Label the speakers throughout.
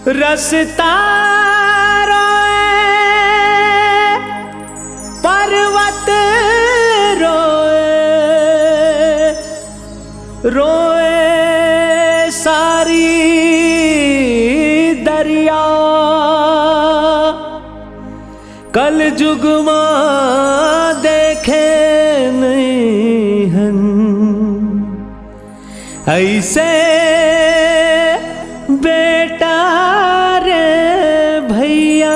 Speaker 1: रसता रोए पर्वत रोए, रोए सारी दरिया। कल जुग मां देखे नहीं हन ऐसे बेटा रे भैया।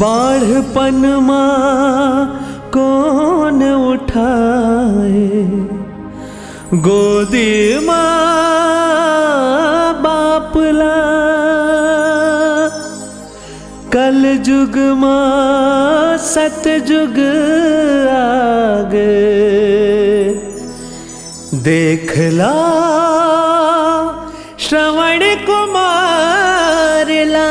Speaker 1: बाढ़पन मां कौन उठाए, गोदी मां बापला। कल जुग मां सतजुग आगे, देखला श्रवण कुमार ला।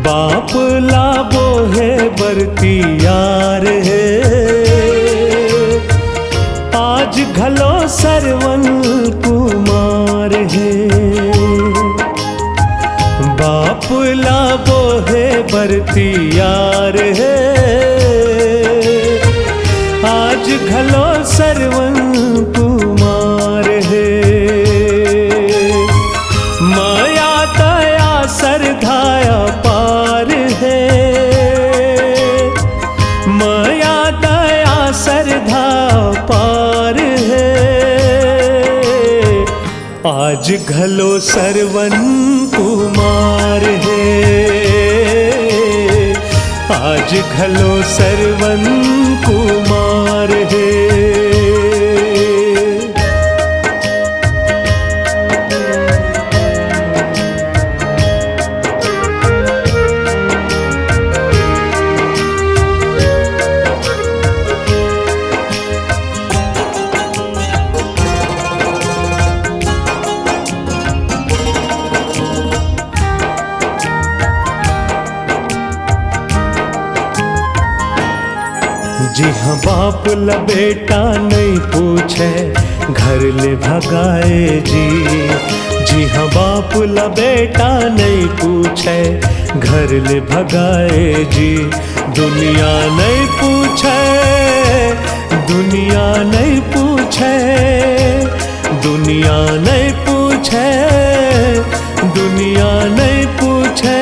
Speaker 1: बाप लाबो है बरती यार है, आज घलो सरवन कुमार है। बाप लाबो है बरती यार है, आज घलो सरवन कुमार है। माया दया सरधाया पार है, माया दया सरधा पार है। आज घलो सरवन कुमार है, आज घलो सरवन कुमार है। जी हाँ बाप ला बेटा नहीं पूछे, घर ले भगाए जी। जी हाँ बाप ला बेटा नहीं पूछे, घर ले भगाए जी। दुनिया नहीं पूछे, दुनिया नहीं पूछे, दुनिया नहीं पूछे, दुनिया नहीं पूछे।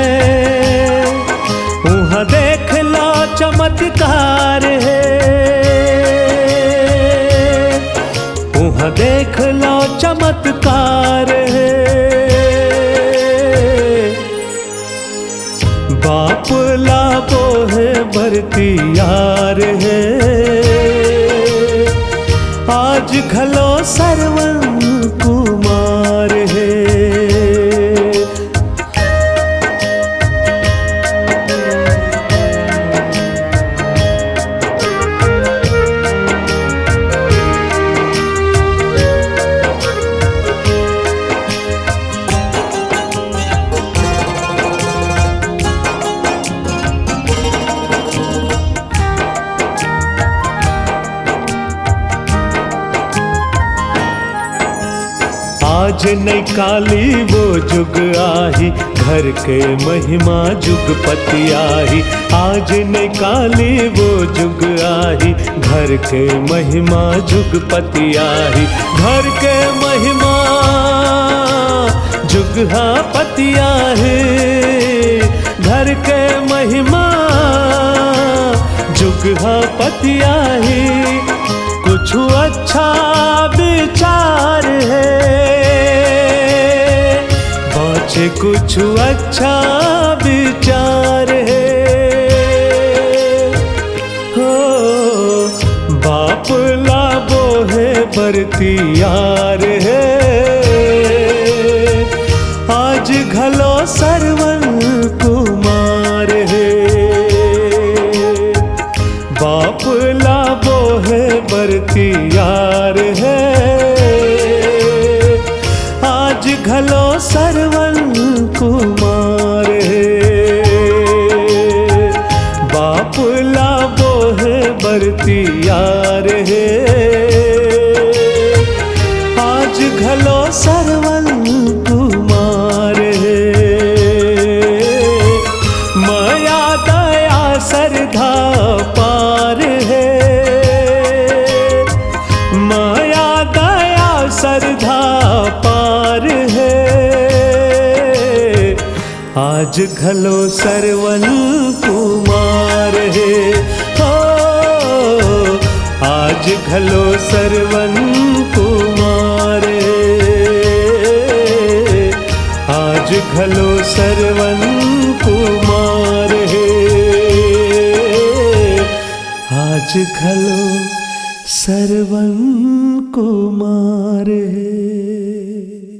Speaker 1: वहाँ देख लो चमत्कार है, वहाँ देख लो चमत्कार है। बाप लाबो है बरती यार है, आज घलो सरवन कुमार है। आज नहीं काली वो जुग आही, घर के महिमा जुगपति आही। आज नहीं काली वो जुग आही, घर के महिमा जुगपति आही। घर के महिमा जुगपति आही, घर के महिमा जुगपति आही। कुछ अच्छा विचार है, बाँचे कुछ अच्छा विचार है। हो बाप लाबो है बरतियार है। आज घलो सरवन कुमार है, बाप लाबो है बरतियार है। आज घलो सरवन कुमार है, बाप लाबो है बरतियार है। आज घलो सरवन कुमार है, माया दया सरधा पार है। माया दया सरधा पार है। आज घलो सरवन कुमार है, हो आज घलो सरवन कुमार है। आज घलो सरवन कुमार है। आज घलो सरवन कुमार है।